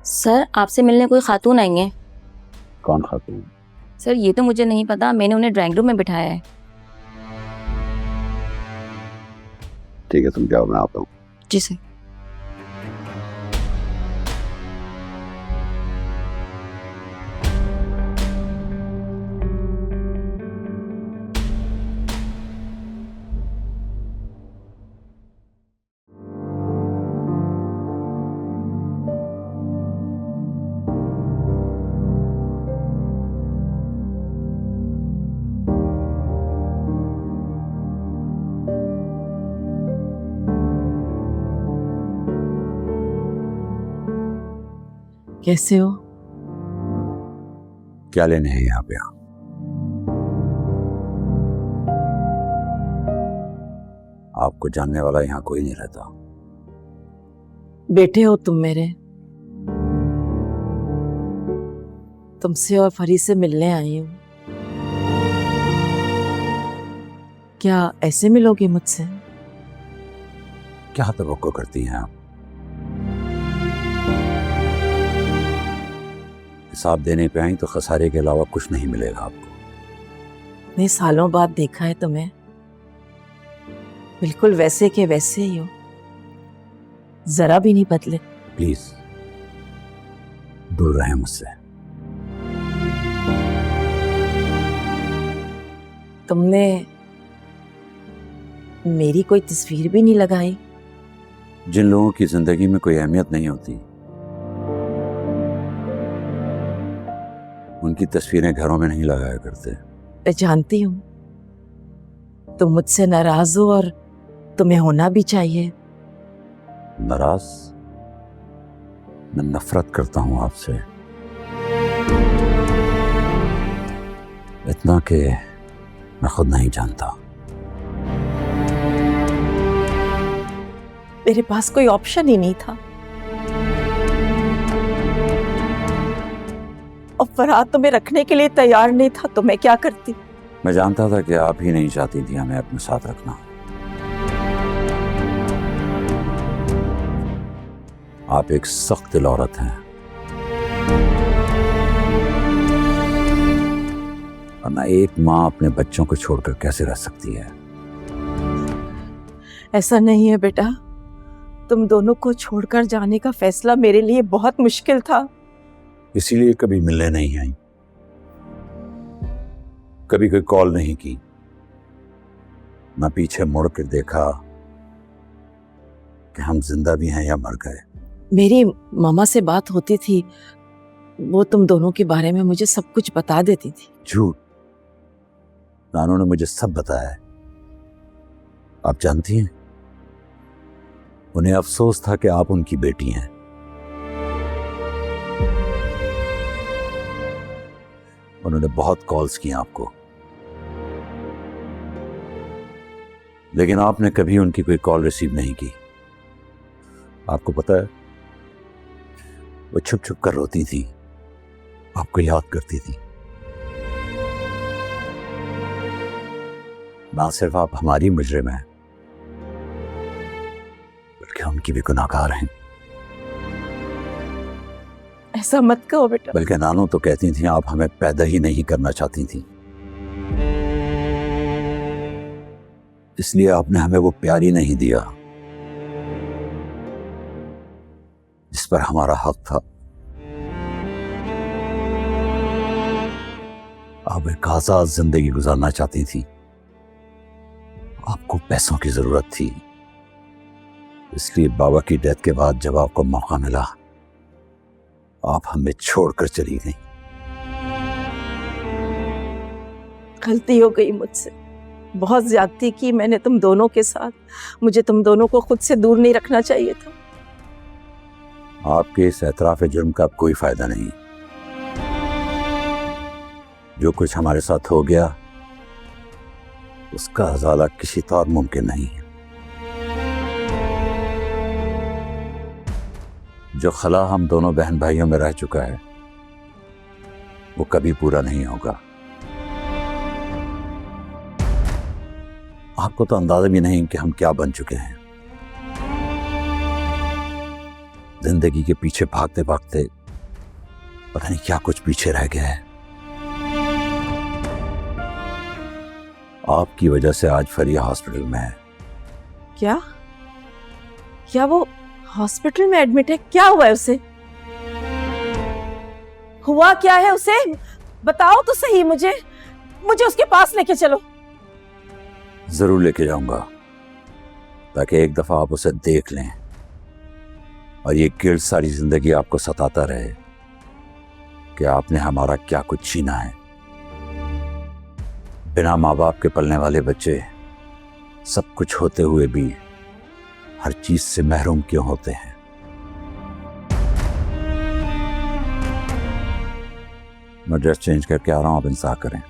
Sir आपसे मिलने कोई खातून आई हैं। कौन खातून? सर ये तो मुझे नहीं पता, मैंने उन्हें ड्राइंग रूम में बिठाया है। ठीक है, तुम जाओ, मैं आता हूँ। जी सर। कैसे हो? क्या लेने हैं यहाँ पे आप? आपको जानने वाला यहाँ कोई नहीं रहता। बेटे हो तुम मेरे। तुमसे और फरी से मिलने आई हूँ। क्या ऐसे मिलोगे मुझसे? क्या तवक्को करती हैं आप? हिसाब देने पे आई तो खसारे के अलावा कुछ नहीं मिलेगा आपको। इतने सालों बाद देखा है तुम्हें, बिल्कुल वैसे के वैसे ही हो, जरा भी नहीं बदले। प्लीज दूर रहें मुझसे। तुमने मेरी कोई तस्वीर भी नहीं लगाई। जिन लोगों की जिंदगी में कोई अहमियत नहीं होती, उनकी तस्वीरें घरों में नहीं लगाया करते। मैं जानती हूँ तुम मुझसे नाराज हो और तुम्हें होना भी चाहिए। नाराज? मैं नफरत करता हूं आपसे, इतना कि मैं खुद नहीं जानता। मेरे पास कोई ऑप्शन ही नहीं था। और फरहाद तुम्हें रखने के लिए तैयार नहीं था तो मैं क्या करती? मैं जानता था कि आप ही नहीं चाहती थी हमें अपने साथ रखना। आप एक सख्त दिल औरत हैं, वरना एक माँ अपने बच्चों को छोड़कर कैसे रह सकती है? ऐसा नहीं है बेटा, तुम दोनों को छोड़कर जाने का फैसला मेरे लिए बहुत मुश्किल था। इसीलिए कभी मिलने नहीं आई, कभी कोई कॉल नहीं की, ना पीछे मुड़ कर देखा कि हम जिंदा भी हैं या मर गए। मेरी मामा से बात होती थी, वो तुम दोनों के बारे में मुझे सब कुछ बता देती थी। झूठ। नानू ने मुझे सब बताया है। आप जानती हैं, उन्हें अफसोस था कि आप उनकी बेटी हैं। उन्होंने बहुत कॉल्स किए आपको, लेकिन आपने कभी उनकी कोई कॉल रिसीव नहीं की। आपको पता है, वो छुप छुप कर रोती थी, आपको याद करती थी। ना सिर्फ आप हमारी मुजरिम हैं, बल्कि उनकी भी गुनाहगार हैं। ऐसा मत कहो बेटा। बल्कि नानू तो कहती थी आप हमें पैदा ही नहीं करना चाहती थी, इसलिए आपने हमें वो प्यार ही नहीं दिया जिस पर हमारा हक था। आप एक आजाद जिंदगी गुजारना चाहती थी, आपको पैसों की जरूरत थी, इसलिए बाबा की डेथ के बाद जब आपको मौका मिला, आप हमें छोड़कर चली गई। गलती हो गई मुझसे, बहुत ज्यादती की मैंने तुम दोनों के साथ। मुझे तुम दोनों को खुद से दूर नहीं रखना चाहिए था। आपके इस एतराफ़ जुर्म का अब कोई फायदा नहीं। जो कुछ हमारे साथ हो गया, उसका अज़ाला किसी तौर मुमकिन नहीं है। जो खला हम दोनों बहन भाइयों में रह चुका है, वो कभी पूरा नहीं होगा। आपको तो अंदाजा भी नहीं कि हम क्या बन चुके हैं। जिंदगी के पीछे भागते भागते पता नहीं क्या कुछ पीछे रह गया है। आपकी वजह से आज फरिया हॉस्पिटल में है। क्या क्या वो हॉस्पिटल में एडमिट है? क्या हुआ है उसे? हुआ क्या है उसे? बताओ तो सही मुझे उसके पास लेके चलो। जरूर लेके जाऊंगा, ताकि एक दफा आप उसे देख लें और ये गिल्ट सारी जिंदगी आपको सताता रहे कि आपने हमारा क्या कुछ छीना है। बिना माँ बाप के पलने वाले बच्चे सब कुछ होते हुए भी हर चीज से महरूम क्यों होते हैं? मैं ड्रेस चेंज करके आ रहा हूं, आप इंतजार करें।